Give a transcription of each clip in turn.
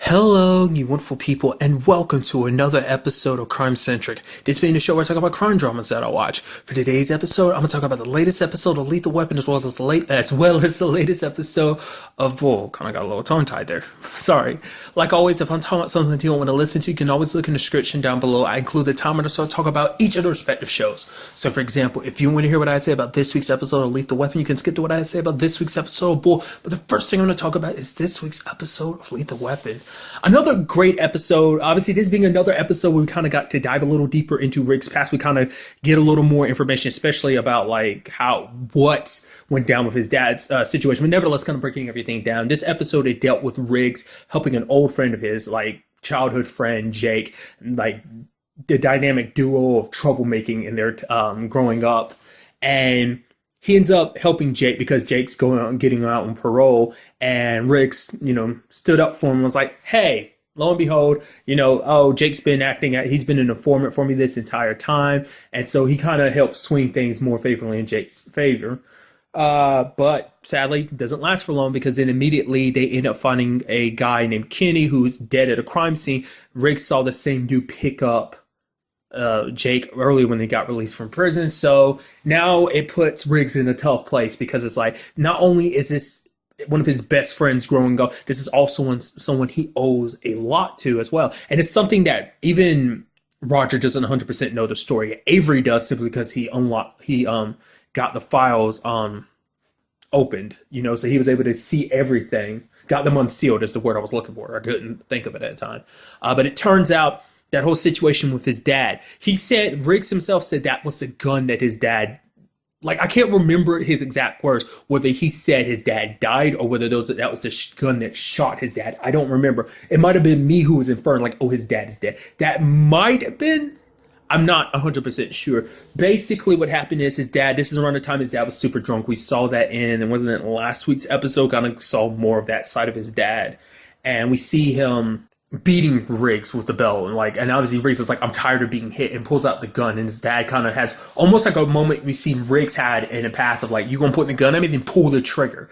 Hello, you wonderful people, and welcome to another episode of Crime Centric. This being the show where I talk about crime dramas that I watch. For today's episode, I'm going to talk about the latest episode of Lethal Weapon as well as the latest episode of Bull. Kind of got a little tongue tied there. Sorry. Like always, if I'm talking about something that you don't want to listen to, you can always look in the description down below. I include the timer so I talk about each of the respective shows. So, for example, if you want to hear what I say about this week's episode of Lethal Weapon, you can skip to what I say about this week's episode of Bull. But the first thing I'm going to talk about is this week's episode of Lethal Weapon. Another great episode. Obviously, this being another episode where we kind of got to dive a little deeper into Rick's past. We kind of get a little more information, especially about like what went down with his dad's situation. But nevertheless, kind of breaking everything down. This episode, it dealt with Riggs helping an old friend of his, like childhood friend Jake, like the dynamic duo of troublemaking in their growing up, and he ends up helping Jake because Jake's getting out on parole, and Riggs, stood up for him and was like, hey, lo and behold, Jake's been he's been an informant for me this entire time. And so he kind of helped swing things more favorably in Jake's favor. But sadly, it doesn't last for long because then immediately they end up finding a guy named Kenny who's dead at a crime scene. Riggs saw the same dude pick up Jake earlier when they got released from prison. So now it puts Riggs in a tough place because it's like, not only is this one of his best friends growing up, this is also someone he owes a lot to as well. And it's something that even Roger doesn't 100% know the story. Avery does simply because he got the files opened, so he was able to see everything. Got them unsealed is the word I was looking for. I couldn't think of it at the time. But it turns out that whole situation with his dad, Riggs himself said that was the gun that his dad, I can't remember his exact words, whether he said his dad died or whether that was the gun that shot his dad. I don't remember. It might have been me who was inferring, his dad is dead. That might have been. I'm not 100% sure. Basically, what happened is this is around the time his dad was super drunk. We saw that and wasn't it last week's episode, kind of saw more of that side of his dad. And we see him beating Riggs with the belt, and obviously Riggs is like, I'm tired of being hit, and pulls out the gun, and his dad kind of has almost like a moment we see Riggs had in the past of you gonna put the gun at me, then pull the trigger.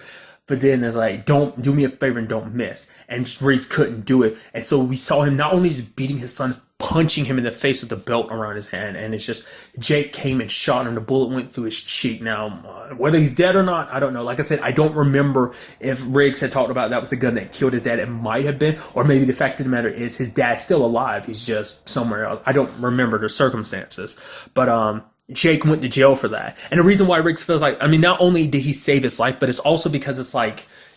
But then it's like, don't do me a favor and don't miss. And Riggs couldn't do it. And so we saw him not only just beating his son, punching him in the face with the belt around his hand. And it's just, Jake came and shot him. The bullet went through his cheek. Now, whether he's dead or not, I don't know. Like I said, I don't remember if Riggs had talked about that was the gun that killed his dad. It might have been. Or maybe the fact of the matter is his dad's still alive. He's just somewhere else. I don't remember the circumstances. But, Jake went to jail for that. And the reason why Riggs feels not only did he save his life, but it's also because it's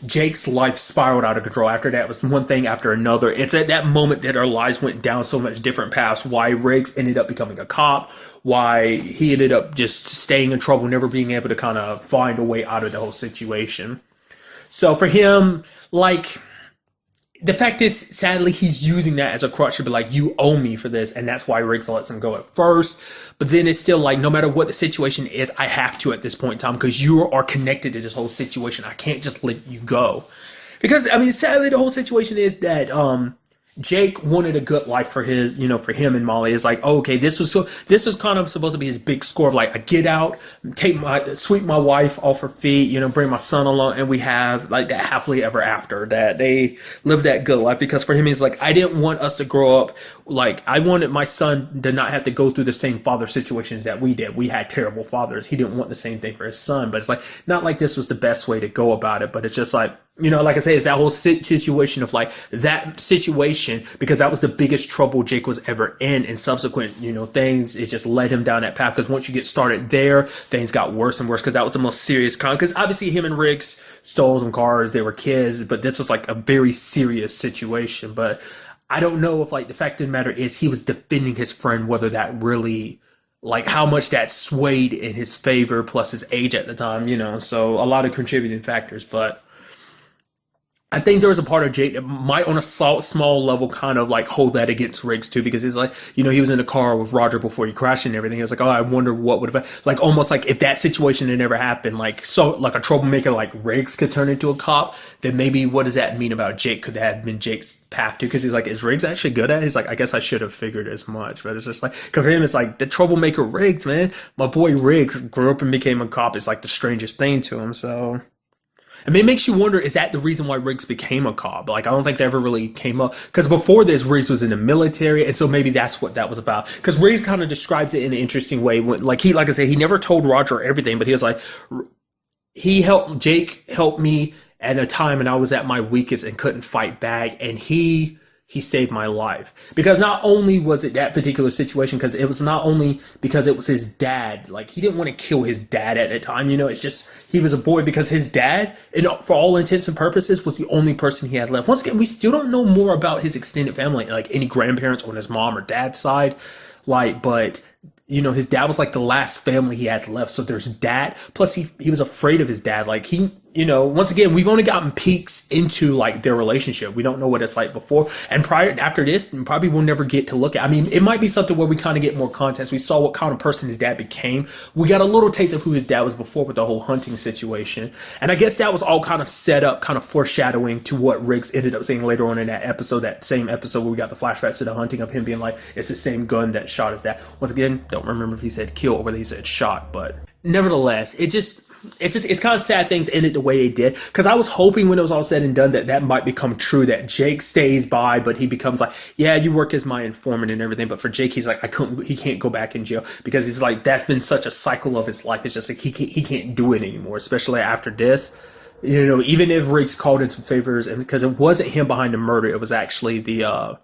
Jake's life spiraled out of control. After that was one thing after another. It's at that moment that our lives went down so much different paths. Why Riggs ended up becoming a cop. Why he ended up just staying in trouble, never being able to kind of find a way out of the whole situation. So for him, the fact is, sadly, he's using that as a crutch to be you owe me for this, and that's why Riggs lets him go at first. But then it's still no matter what the situation is, I have to at this point in time because you are connected to this whole situation. I can't just let you go. Because, sadly, the whole situation is that Jake wanted a good life for for him and Molly. It's okay, this was kind of supposed to be his big score of I get out, sweep my wife off her feet, bring my son along, and we have that happily ever after, that they live that good life. Because for him, he's I didn't want us to grow up, I wanted my son to not have to go through the same father situations that we did. We had terrible fathers. He didn't want the same thing for his son, but it's not this was the best way to go about it, but it's just like I say, it's that whole situation of that situation, because that was the biggest trouble Jake was ever in, and subsequent, things, it just led him down that path. Because once you get started there, things got worse and worse, because that was the most serious crime. Because obviously him and Riggs stole some cars, they were kids, but this was a very serious situation. But I don't know if the fact of the matter is he was defending his friend, whether that really, how much that swayed in his favor, plus his age at the time, so a lot of contributing factors. But I think there was a part of Jake that might, on a small level, kind of hold that against Riggs too, because he's he was in the car with Roger before he crashed and everything. He was oh, I wonder what would have, almost if that situation had never happened, a troublemaker like Riggs could turn into a cop, then maybe what does that mean about Jake? Could that have been Jake's path too? Because he's is Riggs actually good at it? He's I guess I should have figured as much, but it's just because for him, it's the troublemaker Riggs, man. My boy Riggs grew up and became a cop. It's the strangest thing to him, so. I mean, it makes you wonder, is that the reason why Riggs became a cop? Like, I don't think that ever really came up. Because before this, Riggs was in the military, and so maybe that's what that was about. Because Riggs kind of describes it in an interesting way. When, like I said, he never told Roger everything, but he was like, Jake helped me at a time and I was at my weakest and couldn't fight back, and he saved my life. Because not only was it that particular situation, because it was not only because it was his dad. Like, he didn't want to kill his dad at the time, it's just, he was a boy because his dad, for all intents and purposes, was the only person he had left. Once again, we still don't know more about his extended family, like any grandparents on his mom or dad's side. But his dad was like the last family he had left. So there's that. Plus he was afraid of his dad. Like, once again, we've only gotten peeks into like their relationship. We don't know what it's like before. And after this, probably we'll never get to look at. I mean, it might be something where we kind of get more context. We saw what kind of person his dad became. We got a little taste of who his dad was before with the whole hunting situation. And I guess that was all kind of set up, kind of foreshadowing to what Riggs ended up saying later on in that episode, that same episode where we got the flashbacks to the hunting of him being like, it's the same gun that shot his dad. Once again, don't remember if he said kill or whether he said shot, but nevertheless, it's kind of sad things ended the way they did, because I was hoping when it was all said and done that might become true, that Jake stays by, but he becomes like, yeah, you work as my informant and everything, but for Jake, he's like, he can't go back in jail, because he's like, that's been such a cycle of his life. It's just like he can't do it anymore, especially after this. Even if Riggs called in some favors, and because it wasn't him behind the murder, it was actually the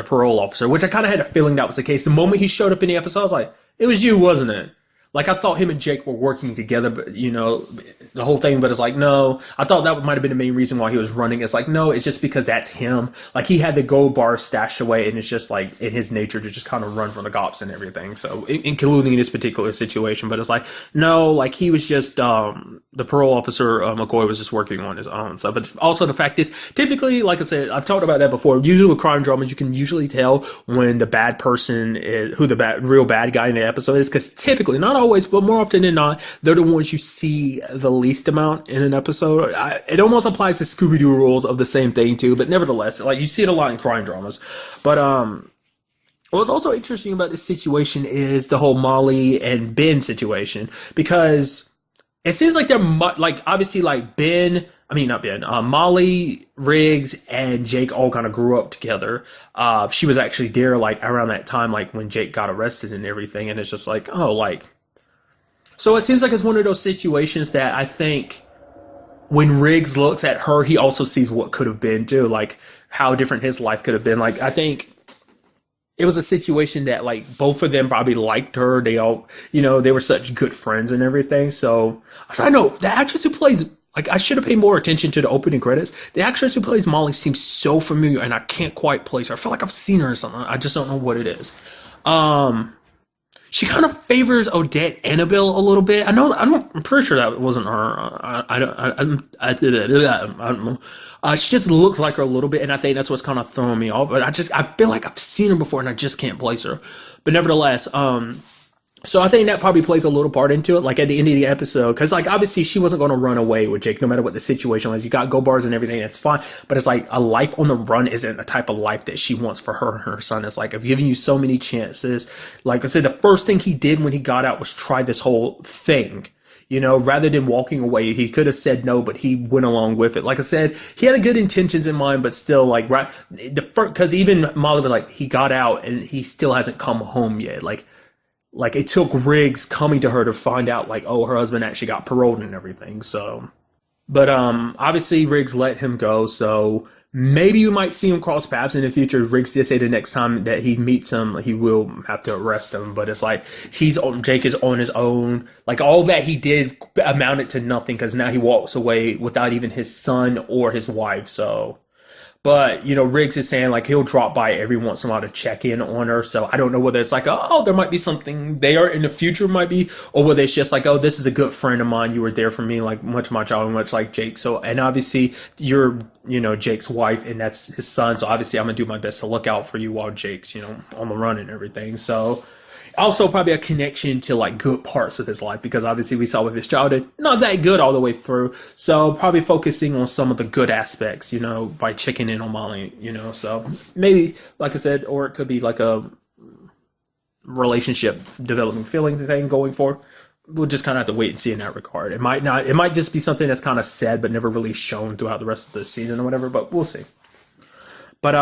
parole officer, which I kind of had a feeling that was the case. The moment he showed up in the episode, I was like, it was you, wasn't it? Like, I thought him and Jake were working together, but, the whole thing, but it's like, no, I thought that might have been the main reason why he was running. It's like, no, it's just because that's him. Like, he had the gold bar stashed away, and it's just like in his nature to just kind of run from the cops and everything. So, including in this particular situation, but it's like, no, like, he was just, the parole officer, McCoy, was just working on his own. So, but also the fact is, typically, like I said, I've talked about that before. Usually with crime dramas, you can usually tell when the bad person is, who the real bad guy in the episode is, because typically, not always, but more often than not, they're the ones you see the least amount in an episode. It almost applies to Scooby-Doo rules of the same thing too, but nevertheless, like, you see it a lot in crime dramas. But what's also interesting about this situation is the whole Molly and Ben situation, because it seems like they're like, obviously, like Molly, Riggs, and Jake all kind of grew up together. She was actually there like around that time, like when Jake got arrested and everything, and it's just like, oh, like, so it seems like it's one of those situations that I think when Riggs looks at her, he also sees what could have been too, like how different his life could have been. Like, I think it was a situation that, like, both of them probably liked her. They all, they were such good friends and everything. So I know the actress who plays, like, I should have paid more attention to the opening credits. The actress who plays Molly seems so familiar, and I can't quite place her. I feel like I've seen her or something. I just don't know what it is. She kind of favors Odette Annabelle a little bit. I'm pretty sure that wasn't her. I don't know. She just looks like her a little bit, and I think that's what's kind of throwing me off. But I feel like I've seen her before, and I just can't place her. But nevertheless, so I think that probably plays a little part into it, like at the end of the episode, because, like, obviously she wasn't going to run away with Jake no matter what the situation was. You got go bars and everything, that's fine, but it's like a life on the run isn't the type of life that she wants for her and her son. It's like, I've given you so many chances. Like I said, the first thing he did when he got out was try this whole thing. Rather than walking away, he could have said no, but he went along with it. Like I said, he had good intentions in mind, but still, like, right, because even Molly was like, he got out and he still hasn't come home yet. Like, it took Riggs coming to her to find out, like, oh, her husband actually got paroled and everything. So, but obviously Riggs let him go. So maybe we might see him cross paths in the future. Riggs did say the next time that he meets him, he will have to arrest him. But it's like Jake is on his own. Like, all that he did amounted to nothing, because now he walks away without even his son or his wife. So. But, Riggs is saying, like, he'll drop by every once in a while to check in on her. So I don't know whether it's like, oh, there might be something there in the future, might be, or whether it's just like, oh, this is a good friend of mine. You were there for me, like, much of my childhood, much like Jake. So, and obviously you're, Jake's wife, and that's his son. So obviously I'm going to do my best to look out for you while Jake's, on the run and everything. So also probably a connection to, like, good parts of his life, because obviously we saw with his childhood, not that good all the way through. So probably focusing on some of the good aspects, by checking in on Molly, so maybe, like I said, or it could be like a relationship developing feeling thing going forward. we'll just kind of have to wait and see in that regard. It might not. It might just be something that's kind of said but never really shown throughout the rest of the season or whatever. But we'll see. But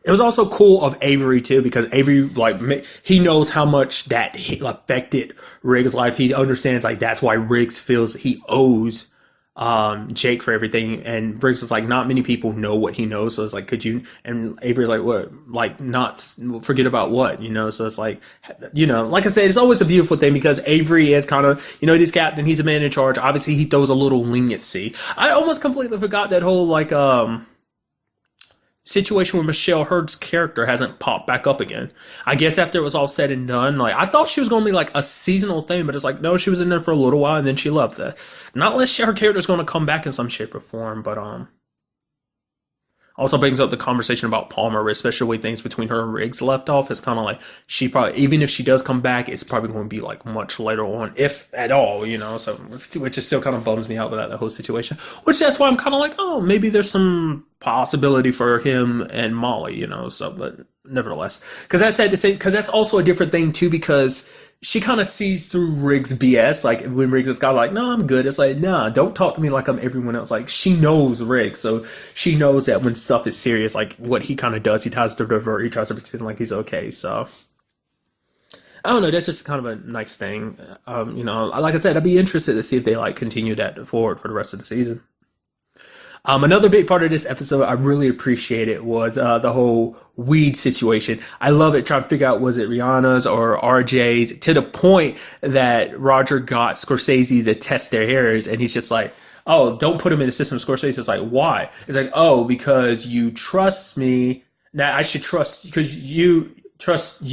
it was also cool of Avery too, because Avery, like, he knows how much that affected Riggs' life. He understands, like, that's why Riggs feels he owes Jake for everything. And Riggs is like, not many people know what he knows. So it's like, could you? And Avery's like, what? Like, not forget about what, you know? So it's like, you know, like I said, it's always a beautiful thing because Avery is kind of, you know, he's captain, he's a man in charge. Obviously, he throws a little leniency. I almost completely forgot that whole, like, situation where Michelle Hurd's character hasn't popped back up again. I guess after it was all said and done, like, I thought she was going to be like a seasonal thing, but it's like, no, she was in there for a little while and then she left. Not unless her character's going to come back in some shape or form, but also brings up the conversation about Palmer, especially the way things between her and Riggs left off. It's kind of like she probably, even if she does come back, it's probably going to be like much later on, if at all, you know. So, which just still kind of bums me out with that whole situation. Which that's why I'm kind of like, oh, maybe there's some possibility for him and Molly, you know. So, but nevertheless, because that's sad to say, because that's also a different thing too, because she kind of sees through Riggs' BS. Like, when Riggs is kind of like, no, I'm good. It's like, nah, don't talk to me like I'm everyone else. Like, she knows Riggs, so she knows that when stuff is serious, like what he kind of does, he tries to divert, he tries to pretend like he's okay. So, I don't know. That's just kind of a nice thing. You know, like I said, I'd be interested to see if they like continue that forward for the rest of the season. Another big part of this episode I really appreciated was the whole weed situation. I love it trying to figure out, was it Rihanna's or RJ's, to the point that Roger got Scorsese to test their hairs, and he's just like, oh, don't put them in the system. Scorsese is like, why? It's like, oh, because you trust me. Now I should trust because you because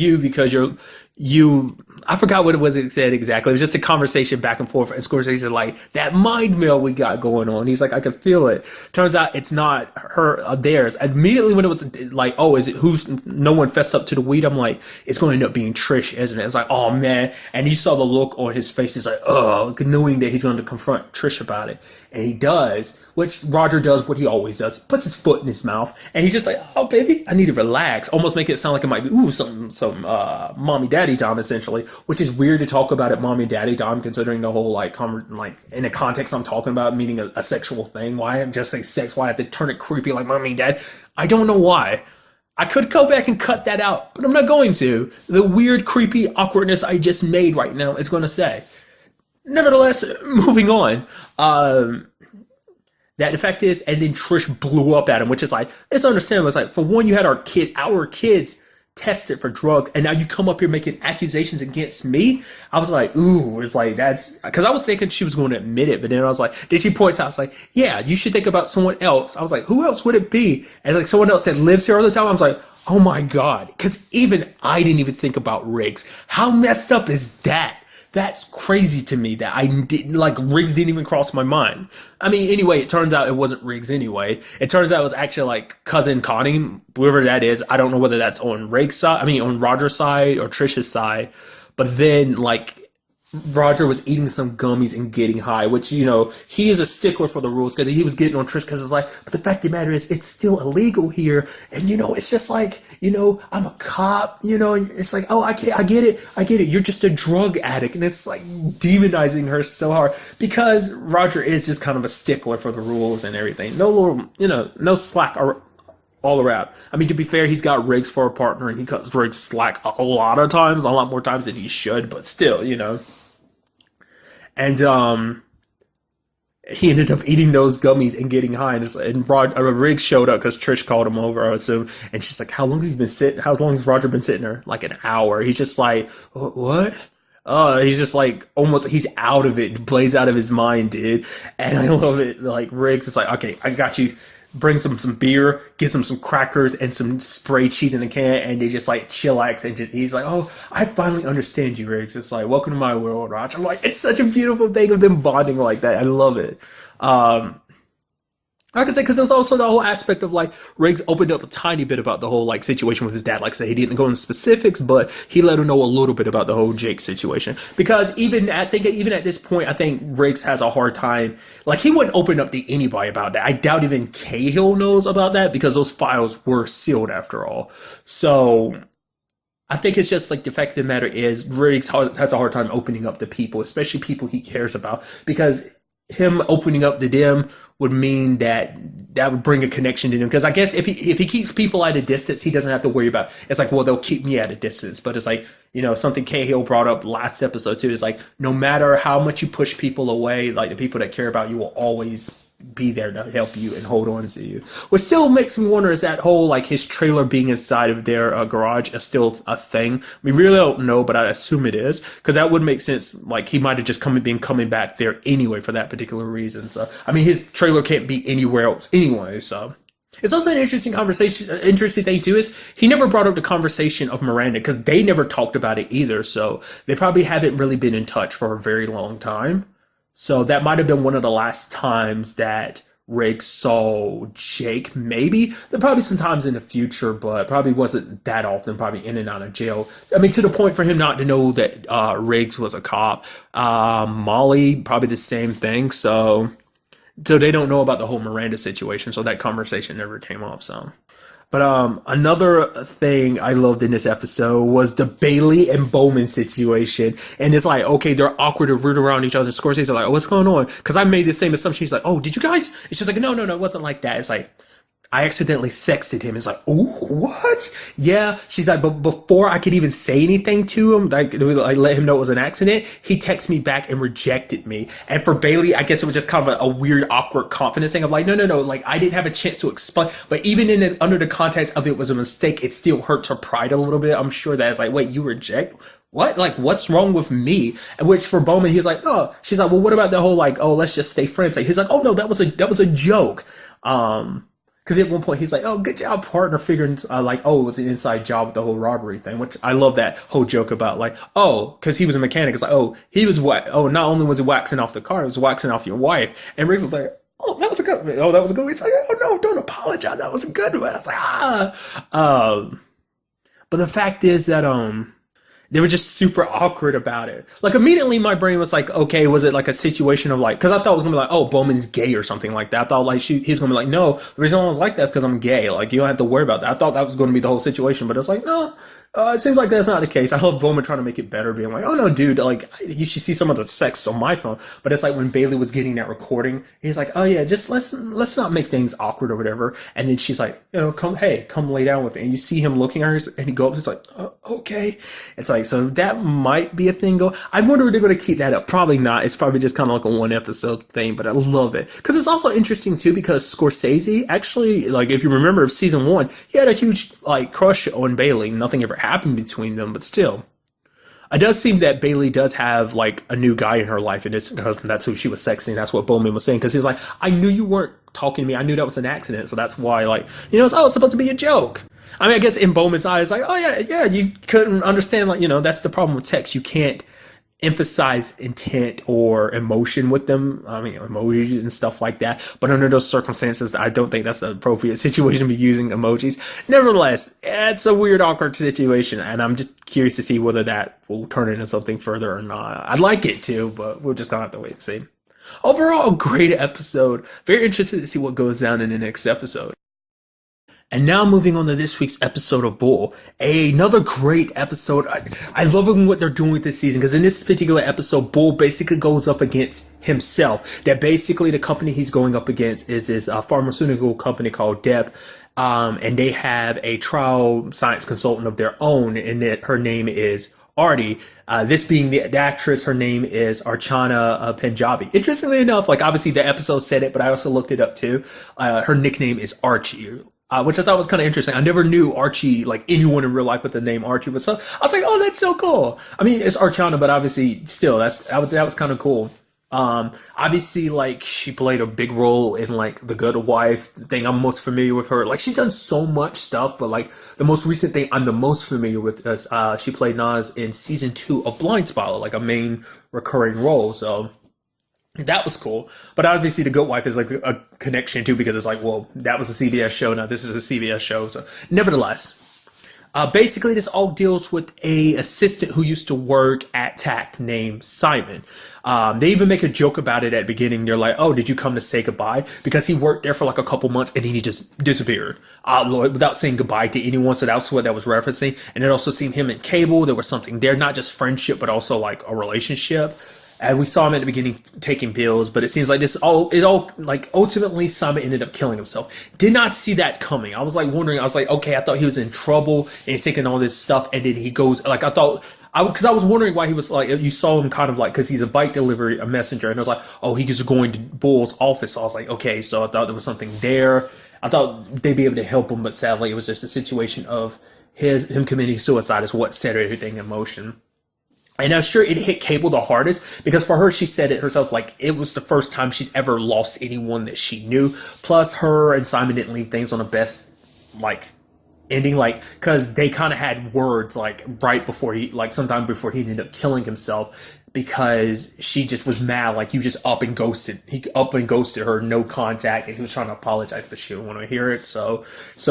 I forgot what it was it said exactly. It was just a conversation back and forth. And Scorsese said, like, that mind meld we got going on. He's like, I can feel it. Turns out it's not theirs. Immediately when it was like, oh, is it no one fessed up to the weed? I'm like, it's going to end up being Trish, isn't it? It's like, oh man. And you saw the look on his face. He's like, oh, knowing that he's going to confront Trish about it. And he does, which Roger does what he always does. He puts his foot in his mouth and he's just like, oh baby, I need to relax. Almost make it sound like it might be, some mommy daddy time essentially, which is weird to talk about at mommy daddy time considering the whole like in the context I'm talking about, meaning a sexual thing. Why just say sex? Why I have to turn it creepy like mommy and dad? I don't know why. I could go back and cut that out, but I'm not going to. The weird, creepy awkwardness I just made right now is going to say. Nevertheless, moving on. That the fact is, and then Trish blew up at him, which is like, it's understandable. It's like, for one, you had our kids tested for drugs, and now you come up here making accusations against me. I was like, ooh, it's like, that's, because I was thinking she was going to admit it, but then I was like, then she points out, I was like, yeah, you should think about someone else. I was like, who else would it be? And like someone else that lives here all the time. I was like, oh my God, because even I didn't even think about Riggs. How messed up is that? That's crazy to me that I didn't, like, Riggs didn't even cross my mind. I mean, anyway, it turns out it wasn't Riggs anyway. It turns out it was actually, like, cousin Connie, whoever that is. I don't know whether that's on Riggs' side, on Roger's side or Trish's side. But then, like, Roger was eating some gummies and getting high, which, you know, he is a stickler for the rules because he was getting on Trish because it's like, but the fact of the matter is it's still illegal here. And, you know, it's just like, you know, I'm a cop, you know, and it's like, oh, I get it. You're just a drug addict. And it's like demonizing her so hard because Roger is just kind of a stickler for the rules and everything. No little, you know, no slack all around. I mean, to be fair, he's got Riggs for a partner and he cuts Riggs slack a lot more times than he should, but still, you know. And he ended up eating those gummies and getting high. And Riggs showed up because Trish called him over, I assume. And she's like, how long has Roger been sitting there? Like an hour. He's just like, what? He's just like, almost, he's out of it. Plays out of his mind, dude. And I love it. Like, Riggs is like, okay, I got you. Bring some beer, gives him some crackers and some spray cheese in a can, and they just like chillax and he's like, oh, I finally understand you, Riggs. It's like, welcome to my world, Raj. I'm like, it's such a beautiful thing of them bonding like that. I love it. Like I said, because there's also the whole aspect of like Riggs opened up a tiny bit about the whole like situation with his dad. Like I said, he didn't go into specifics, but he let him know a little bit about the whole Jake situation. Because even at this point, I think Riggs has a hard time. Like he wouldn't open up to anybody about that. I doubt even Cahill knows about that because those files were sealed after all. So I think it's just like the fact of the matter is Riggs has a hard time opening up to people, especially people he cares about, because him opening up to them would mean that that would bring a connection to them. Because I guess if he keeps people at a distance, he doesn't have to worry about. It's like, well, they'll keep me at a distance, but it's like, something Cahill brought up last episode too. Is like, no matter how much you push people away, like the people that care about you will always be there to help you and hold on to you. What still makes me wonder is that whole like his trailer being inside of their garage is still a thing. We really don't know, but I assume it is, because that would make sense. Like he might have just been coming back there anyway for that particular reason. So I mean, his trailer can't be anywhere else anyway. So it's also an interesting conversation. Interesting thing too is he never brought up the conversation of Miranda, because they never talked about it either. So they probably haven't really been in touch for a very long time. So that might have been one of the last times that Riggs saw Jake, maybe. There probably some times in the future, but probably wasn't that often, probably in and out of jail. I mean, to the point for him not to know that Riggs was a cop. Molly, probably the same thing. So they don't know about the whole Miranda situation, so that conversation never came up, so... But another thing I loved in this episode was the Bailey and Bowman situation. And it's like, okay, they're awkward and rude around each other. Scorsese's like, oh, what's going on? Because I made the same assumption. He's like, oh, did you guys? And she's like, no, it wasn't like that. It's like, I accidentally sexted him. It's like, oh, what? Yeah. She's like, but before I could even say anything to him, like let him know it was an accident, he texted me back and rejected me. And for Bailey, I guess it was just kind of a weird, awkward confidence thing of like, no. Like, I didn't have a chance to explain. But even under the context of it was a mistake, it still hurts her pride a little bit. I'm sure that it's like, wait, you reject? What? Like, what's wrong with me? And which for Bowman, he's like, oh, she's like, well, what about the whole like, oh, let's just stay friends? Like, he's like, oh no, that was a joke. Because at one point he's like, oh, good job, partner, figuring like, oh, it was an inside job with the whole robbery thing, which I love that whole joke about like, oh, because he was a mechanic. It's like, oh, he was what? Oh, not only was he waxing off the car, he was waxing off your wife. And Riggs was like, oh, that was a good one. Oh, that was a good one. He's like, oh, no, don't apologize. That was a good one. I was like, but the fact is that, they were just super awkward about it. Like, immediately my brain was like, okay, was it like a situation of like, because I thought it was going to be like, oh, Bowman's gay or something like that. I thought like he was going to be like, no, the reason I was like that is because I'm gay. Like, you don't have to worry about that. I thought that was going to be the whole situation, but it's like, no. It seems like that's not the case. I love Bowman trying to make it better, being like, oh no, dude, like, you should see some of the sex on my phone. But it's like when Bailey was getting that recording, he's like, oh yeah, just let's not make things awkward or whatever. And then she's like, come lay down with me. And you see him looking at her, and he goes up, he's like, okay. It's like, so that might be a thing I wonder if they're going to keep that up. Probably not. It's probably just kind of like a one episode thing, but I love it. Because it's also interesting too, because Scorsese actually, like, if you remember season 1, he had a huge, like, crush on Bailey. Nothing ever happened between them, but still. It does seem that Bailey does have, like, a new guy in her life, and it's because that's who she was sexting. That's what Bowman was saying, because he's like, I knew you weren't talking to me. I knew that was an accident, so that's why, like, it's supposed to be a joke. I mean, I guess in Bowman's eyes, like, oh yeah, you couldn't understand, like, that's the problem with text. You can't emphasize intent or emotion with them. I mean, emojis and stuff like that. But under those circumstances, I don't think that's an appropriate situation to be using emojis. Nevertheless, it's a weird, awkward situation, and I'm just curious to see whether that will turn into something further or not. I'd like it to, but we're just gonna have to wait and see. Overall, great episode. Very interested to see what goes down in the next episode. And now moving on to this week's episode of Bull. Another great episode. I love what they're doing with this season, because in this particular episode, Bull basically goes up against himself. That basically the company he's going up against is this pharmaceutical company called Deb. And they have a trial science consultant of their own, and that her name is Artie. This being the actress, her name is Archana Punjabi. Interestingly enough, like, obviously the episode said it, but I also looked it up too. Her nickname is Archie. Which I thought was kind of interesting. I never knew Archie, like anyone in real life with the name Archie, but so I was like, oh, that's so cool. I mean, it's Archana, but obviously still, that was kind of cool. Obviously, like, she played a big role in, like, The Good Wife thing. I'm most familiar with her. Like, she's done so much stuff, but, like, the most recent thing I'm the most familiar with is, she played Nas in season 2 of Blind Spot, like a main recurring role. So that was cool. But obviously The Good Wife is like a connection too, because it's like, well, that was a CBS show. Now this is a CBS show. So nevertheless, Basically, this all deals with a assistant who used to work at TAC named Simon. They even make a joke about it at the beginning. They're like, "Oh, did you come to say goodbye?" Because he worked there for like a couple months and then he just disappeared without saying goodbye to anyone. So that's what that was referencing. And it also seemed him and Cable, there was something there, not just friendship, but also like a relationship. And we saw him at the beginning taking pills, but it seems like like ultimately Simon ended up killing himself. Did not see that coming. I was like wondering, I was like, okay, I thought he was in trouble and he's taking all this stuff, and then he goes, like, because I was wondering why he was like, you saw him kind of like, because he's a bike delivery, a messenger, and I was like, oh, he's going to Bull's office. So I was like, okay, so I thought there was something there. I thought they'd be able to help him, but sadly it was just a situation of him committing suicide is what set everything in motion. And I'm sure it hit Cable the hardest because for her, she said it herself, like it was the first time she's ever lost anyone that she knew. Plus, her and Simon didn't leave things on the best, like, ending, like, because they kind of had words, like, right before sometime before he ended up killing himself, because she just was mad, like, he up and ghosted her, no contact, and he was trying to apologize, but she didn't want to hear it. So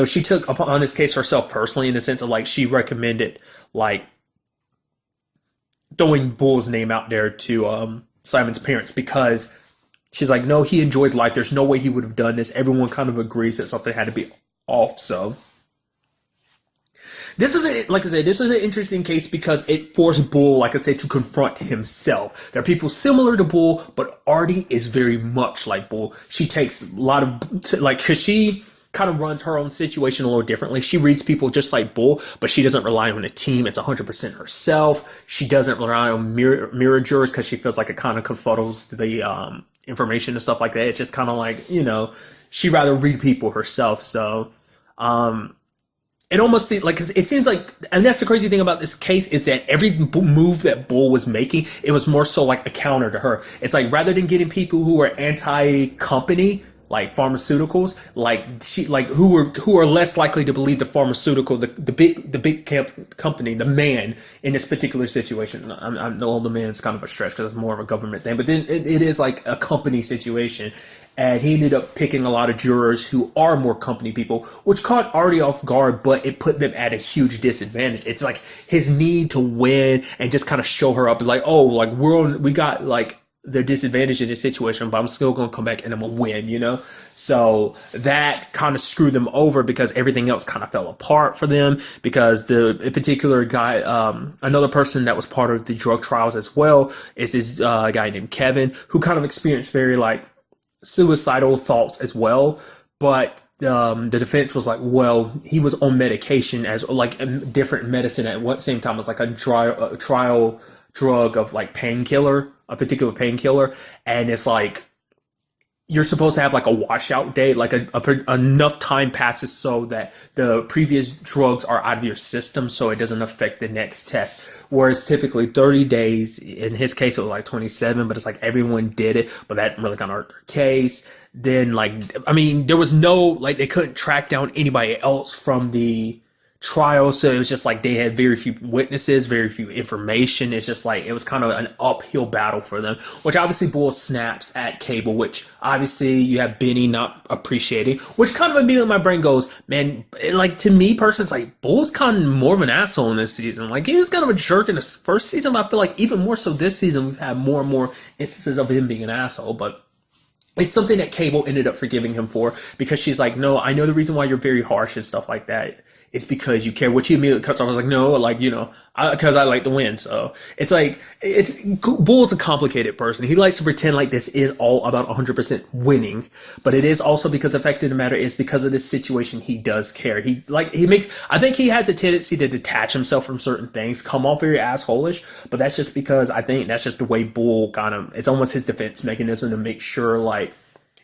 she took upon this case herself personally, in the sense of, like, she recommended, like, throwing Bull's name out there to Simon's parents, because she's like, no, he enjoyed life. There's no way he would have done this. Everyone kind of agrees that something had to be off. So this was this was an interesting case because it forced Bull, like I said, to confront himself. There are people similar to Bull, but Artie is very much like Bull. She takes a lot of, because she kind of runs her own situation a little differently. She reads people just like Bull, but she doesn't rely on a team. It's 100% herself. She doesn't rely on mirror jurors because she feels like it kind of confuddles the information and stuff like that. It's just kind of like, she'd rather read people herself. So it almost seems like, it seems like, and that's the crazy thing about this case, is that every move that Bull was making, it was more so like a counter to her. It's like, rather than getting people who are anti-company, like pharmaceuticals, who are less likely to believe the pharmaceutical, the big company, the man in this particular situation. I know the man's kind of a stretch because it's more of a government thing, but then it is like a company situation. And he ended up picking a lot of jurors who are more company people, which caught Artie off guard, but it put them at a huge disadvantage. It's like his need to win and just kind of show her up, like, oh, like we got like the disadvantage in this situation, but I'm still going to come back and I'm going to win, So that kind of screwed them over because everything else kind of fell apart for them, because the particular guy, another person that was part of the drug trials as well, is this guy named Kevin, who kind of experienced very like suicidal thoughts as well. But the defense was like, well, he was on medication as like a different medicine at one same time. It was like a trial drug of like a particular painkiller, and it's like you're supposed to have like a washout date, like enough time passes so that the previous drugs are out of your system so it doesn't affect the next test, whereas typically 30 days. In his case it was like 27, but it's like everyone did it, but that really kind of hurt their case. Then there was no, like, they couldn't track down anybody else from the trial, so it was just like they had very few witnesses, very few information. It's just like it was kind of an uphill battle for them, which obviously Bull snaps at Cable, which obviously you have Benny not appreciating, which kind of immediately my brain goes, man, like, to me personally, it's like Bull's kind of more of an asshole in this season. Like, he was kind of a jerk in the first season, but I feel like even more so this season we've had more and more instances of him being an asshole. But it's something that Cable ended up forgiving him for, because she's like, no, I know the reason why you're very harsh and stuff like that. It's because you care. Which he immediately cuts off. I was like, no, like, because I like to win. So it's like, Bull's a complicated person. He likes to pretend like this is all about 100% winning, but it is also because the fact of the matter is, because of this situation, he does care. I think he has a tendency to detach himself from certain things, come off very assholish, but that's just because I think that's just the way Bull it's almost his defense mechanism to make sure, like,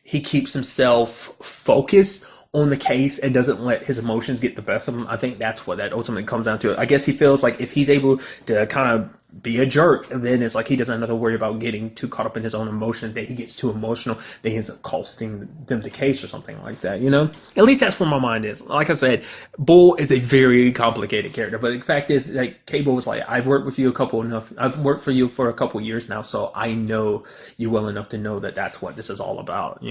he keeps himself focused on the case and doesn't let his emotions get the best of him. I think that's what that ultimately comes down to. I guess he feels like if he's able to kind of be a jerk, and then it's like he doesn't have to worry about getting too caught up in his own emotions, that he gets too emotional, that he ends up costing them the case or something like that, At least that's where my mind is. Like I said, Bull is a very complicated character, but the fact is, like, Cable was like, I've worked for you for a couple years now, so I know you well enough to know that that's what this is all about,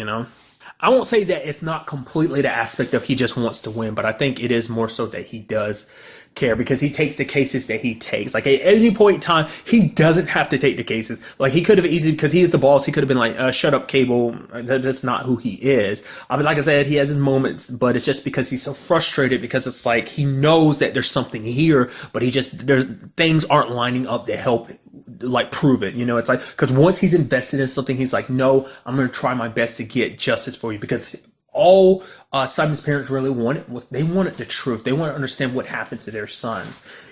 I won't say that it's not completely the aspect of he just wants to win, but I think it is more so that he does care because he takes the cases that he takes. Like at any point in time, he doesn't have to take the cases. Like he could have easily, because he is the boss, he could have been like, shut up, Cable. That's not who he is. I mean, like I said, he has his moments, but it's just because he's so frustrated because it's like he knows that there's something here, but there's things aren't lining up to help like prove it. You know, it's like, because once he's invested in something, he's like, no, I'm going to try my best to get justice for you, because all Simon's parents really wanted was they wanted the truth. They wanted to understand what happened to their son,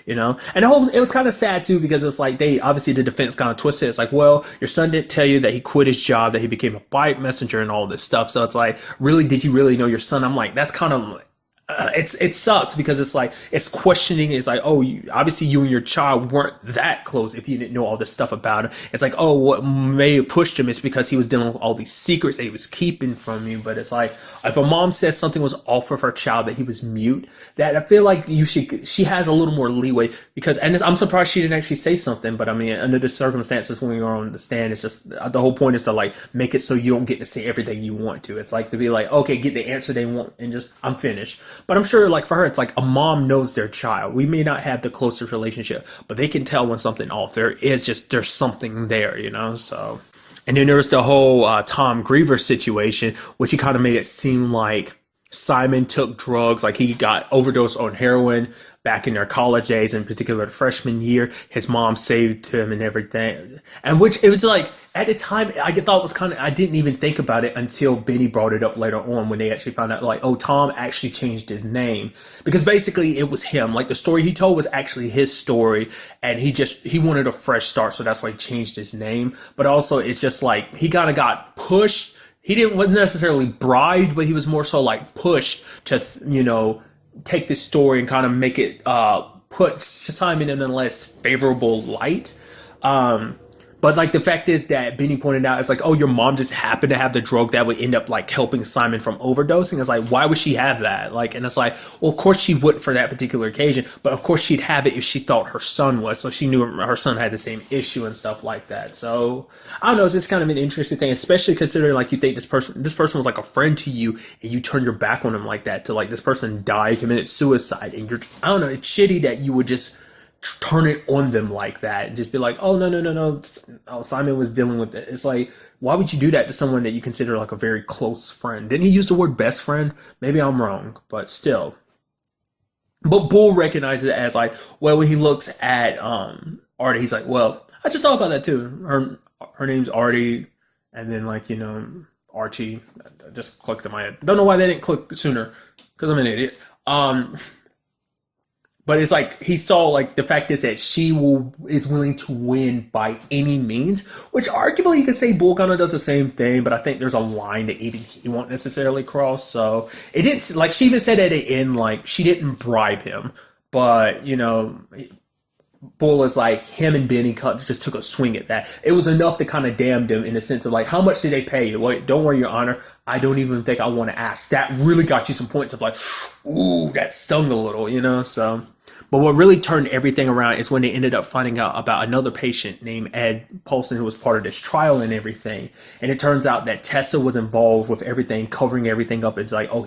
you know. And it was kind of sad too, because it's like they obviously the defense kind of twisted. It's like, well, your son didn't tell you that he quit his job, that he became a bike messenger, and all this stuff. So it's like, really, did you really know your son? I'm like, that's kind of. It sucks because it's like it's questioning. It's like, oh, obviously you and your child weren't that close if you didn't know all this stuff about him. It's like, oh, what may have pushed him is because he was dealing with all these secrets that he was keeping from you. But it's like, if a mom says something was off with her child, that he was mute, that I feel like she has a little more leeway, because, and I'm surprised she didn't actually say something. But I mean, under the circumstances when you're on the stand, it's just the whole point is to like make it so you don't get to say everything you want to. It's like to be like, okay, get the answer they want and just I'm finished. But I'm sure, like, for her, it's like a mom knows their child. We may not have the closest relationship, but they can tell when something off. There's something there, you know? So, and then there was the whole Tom Griever situation, which he kind of made it seem like Simon took drugs, like he got overdosed on heroin back in their college days, in particular the freshman year. His mom saved him and everything. And which it was like, at the time, I thought it was kind of, I didn't even think about it until Benny brought it up later on when they actually found out, like, oh, Tom actually changed his name. Because basically it was him. Like the story he told was actually his story, and he wanted a fresh start, so that's why he changed his name. But also it's just like, he kind of got pushed. Wasn't necessarily bribed, but he was more so like pushed to, you know, take this story and kind of make it put Simon in a less favorable light. But like the fact is that Benny pointed out, it's like, oh, your mom just happened to have the drug that would end up like helping Simon from overdosing. It's like, why would she have that? Like, and it's like, well, of course she wouldn't for that particular occasion, but of course she'd have it if she thought her son was. So she knew her son had the same issue and stuff like that. So I don't know, it's just kind of an interesting thing, especially considering like you think this person was like a friend to you, and you turn your back on him like that, to like this person died, committed suicide, and I don't know, it's shitty that you would just turn it on them like that and just be like, oh, no, oh, Simon was dealing with it. It's like, why would you do that to someone that you consider like a very close friend? Didn't he use the word best friend? Maybe I'm wrong, but still. But Bull recognizes it as like, well, when he looks at Artie, he's like, well, I just thought about that too. Her name's Artie, and then like, you know, Archie. That just clicked in my head. Don't know why they didn't click sooner, because I'm an idiot. But it's like he saw like the fact is that is willing to win by any means, which arguably you could say Bull kind of does the same thing, but I think there's a line that even he won't necessarily cross. So it didn't, like, she even said at the end, like, she didn't bribe him, but you know, Bull is like, him and Benny just took a swing at that. It was enough to kind of damn them in the sense of like, how much did they pay you? Wait, don't worry, Your Honor. I don't even think I want to ask. That really got you some points of like, ooh, that stung a little, you know? So, but what really turned everything around is when they ended up finding out about another patient named Ed Polson, who was part of this trial and everything. And it turns out that Tessa was involved with everything, covering everything up. It's like, oh,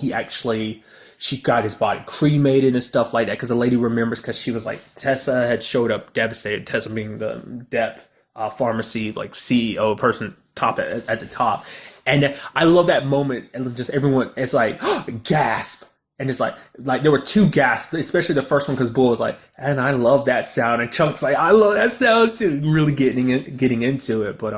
she got his body cremated and stuff like that, because the lady remembers, because she was like, Tessa had showed up devastated, Tessa being the Depp pharmacy like CEO person top at the top. And I love that moment, and just everyone, it's like, oh, gasp. And it's like there were two gasps, especially the first one, because Bull was like, and I love that sound, and Chunk's like, I love that sound too, really getting into it. But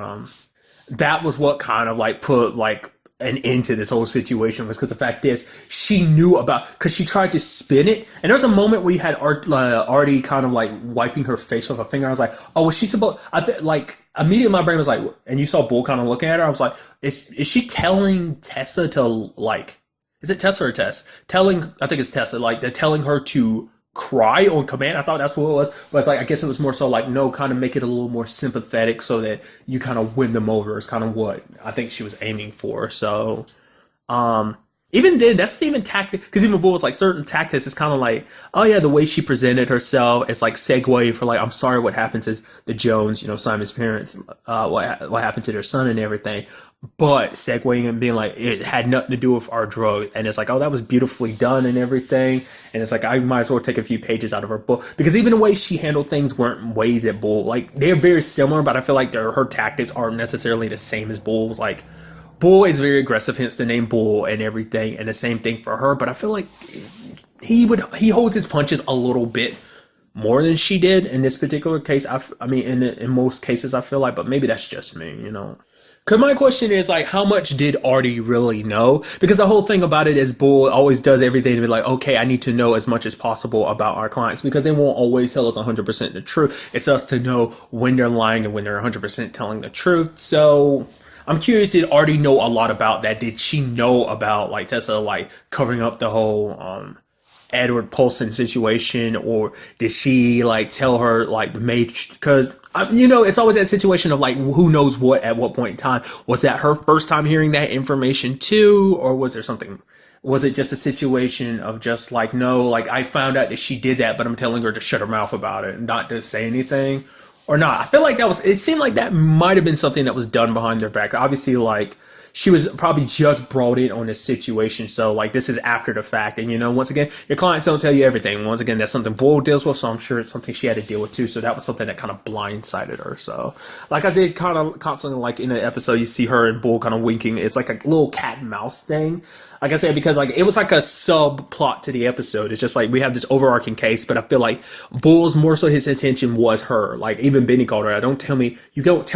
that was what kind of like put like an end to this whole situation, was because the fact is she knew about, because she tried to spin it, and there was a moment where you had Artie kind of like wiping her face with a finger. I was like, oh, was she supposed? Like immediately my brain was like, and you saw Bull kind of looking at her. I was like, is she telling Tessa to like? Is it Tessa or Tess? I think it's Tessa, like they're telling her to cry on command. I thought that's what it was. But it's like, I guess it was more so like, no, kind of make it a little more sympathetic so that you kind of win them over is kind of what I think she was aiming for. So, even then, that's even tactic, because even Bull was like, certain tactics is kind of like, oh yeah, the way she presented herself, it's like segue for like, I'm sorry what happened to the Jones, you know, Simon's parents, what happened to their son and everything. but segueing and being like, it had nothing to do with our drug. And it's like, oh, that was beautifully done and everything. And it's like, I might as well take a few pages out of her book, because even the way she handled things weren't ways that Bull, like, they're very similar, but I feel like her tactics aren't necessarily the same as Bull's. Like, Bull is very aggressive, hence the name Bull and everything. And the same thing for her. But I feel like he holds his punches a little bit more than she did in this particular case. I mean, in most cases, I feel like, but maybe that's just me, you know. Because my question is, like, how much did Artie really know? Because the whole thing about it is Bull always does everything to be like, okay, I need to know as much as possible about our clients, because they won't always tell us 100% the truth. It's us to know when they're lying and when they're 100% telling the truth. So I'm curious, did Artie know a lot about that? Did she know about, like, Tessa, like, covering up the whole Edward Paulson situation, or did she like tell her like because you know, it's always that situation of like, who knows what at what point in time. Was that her first time hearing that information too, or was there something? Was it just a situation of just like, no, like, I found out that she did that, but I'm telling her to shut her mouth about it and not to say anything, or not? I feel like it seemed like that might have been something that was done behind their back. Obviously, like, she was probably just brought in on this situation. So, like, this is after the fact. And, you know, once again, your clients don't tell you everything. Once again, that's something Bull deals with. So I'm sure it's something she had to deal with too. So that was something that kind of blindsided her. So, like, I did kind of constantly, like, in the episode, you see her and Bull kind of winking. It's like a little cat and mouse thing. Like I said, because, like, it was like a subplot to the episode. It's just like, we have this overarching case, but I feel like Bull's more so his attention was her. Like, even Benny called her, you don't tell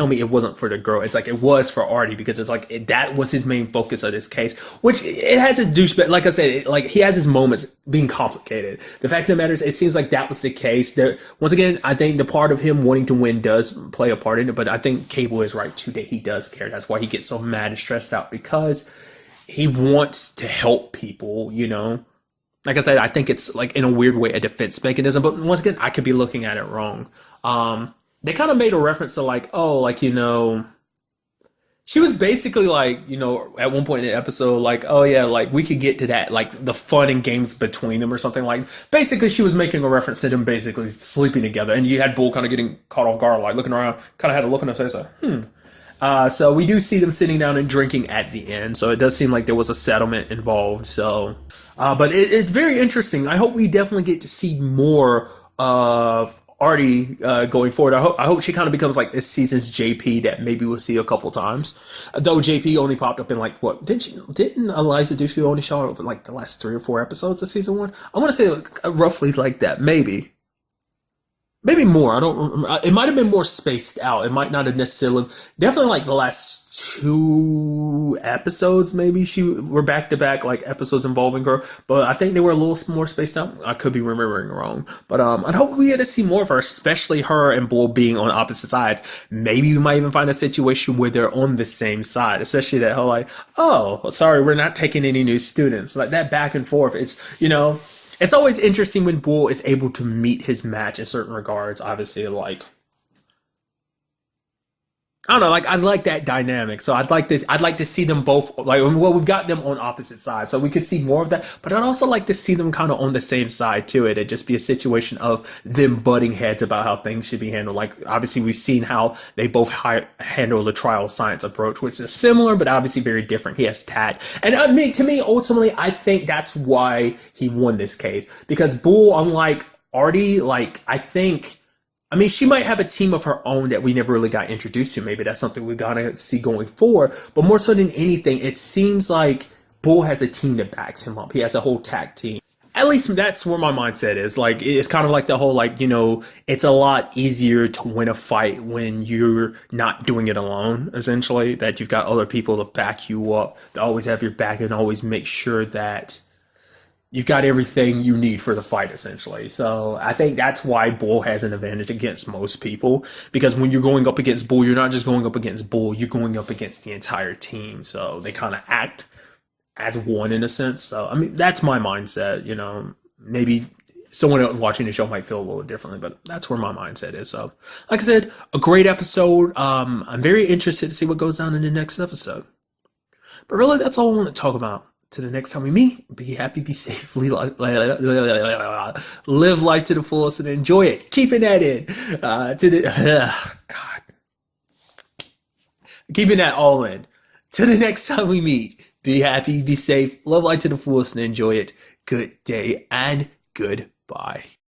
me it wasn't for the girl. It's like, it was for Artie, because it's like, that was his main focus of this case, which it has his douchebag. Like I said, like, he has his moments being complicated. The fact of the matter is, it seems like that was the case. There, once again, I think the part of him wanting to win does play a part in it, but I think Cable is right too, that he does care. That's why he gets so mad and stressed out, because he wants to help people, you know. Like I said, I think it's like, in a weird way, a defense mechanism. But once again, I could be looking at it wrong. They kind of made a reference to like, oh, like, you know, she was basically like, you know, at one point in the episode, like, oh yeah, like, we could get to that, like, the fun and games between them or something. Like, basically she was making a reference to them basically sleeping together. And you had Bull kind of getting caught off guard, like looking around, kind of had a look on her face like, so we do see them sitting down and drinking at the end. So it does seem like there was a settlement involved. So, but it's very interesting. I hope we definitely get to see more of Artie going forward. I hope she kind of becomes like this season's JP that maybe we'll see a couple times. Though JP only popped up in like, what, didn't Eliza Dushku only show up in like the last 3 or 4 episodes of season 1? I want to say like, roughly like that, maybe. Maybe more. I don't remember. It might have been more spaced out. It might not have necessarily. Definitely like the last 2 episodes, maybe were back to back like episodes involving her. But I think they were a little more spaced out. I could be remembering wrong. But I'd hope we get to see more of her, especially her and Bull being on opposite sides. Maybe we might even find a situation where they're on the same side. Especially that whole like, oh, sorry, we're not taking any new students. Like that back and forth. It's, you know. It's always interesting when Bull is able to meet his match in certain regards. Obviously, like, I don't know, like, I like that dynamic. So I'd like to see them both, like, well, we've got them on opposite sides, so we could see more of that. But I'd also like to see them kind of on the same side to it. It'd just be a situation of them butting heads about how things should be handled. Like, obviously, we've seen how they both handle the trial science approach, which is similar, but obviously very different. He has tact. And to me, ultimately, I think that's why he won this case. Because Bull, unlike Artie, like, I mean, she might have a team of her own that we never really got introduced to. Maybe that's something we gotta see going forward. But more so than anything, it seems like Bull has a team that backs him up. He has a whole tag team. At least that's where my mindset is. Like, it's kind of like the whole, like, you know, it's a lot easier to win a fight when you're not doing it alone, essentially. That you've got other people to back you up, to always have your back and always make sure that you've got everything you need for the fight, essentially. So I think that's why Bull has an advantage against most people. Because when you're going up against Bull, you're not just going up against Bull, you're going up against the entire team. So they kind of act as one in a sense. So, I mean, that's my mindset, you know. Maybe someone else watching the show might feel a little differently, but that's where my mindset is. So, like I said, a great episode. I'm very interested to see what goes on in the next episode. But really, that's all I want to talk about. To the next time we meet, be happy, be safe, live life to the fullest and enjoy it. Keeping that in. God. Keeping that all in. Till the next time we meet, be happy, be safe, love light to the fullest, and enjoy it. Good day and goodbye.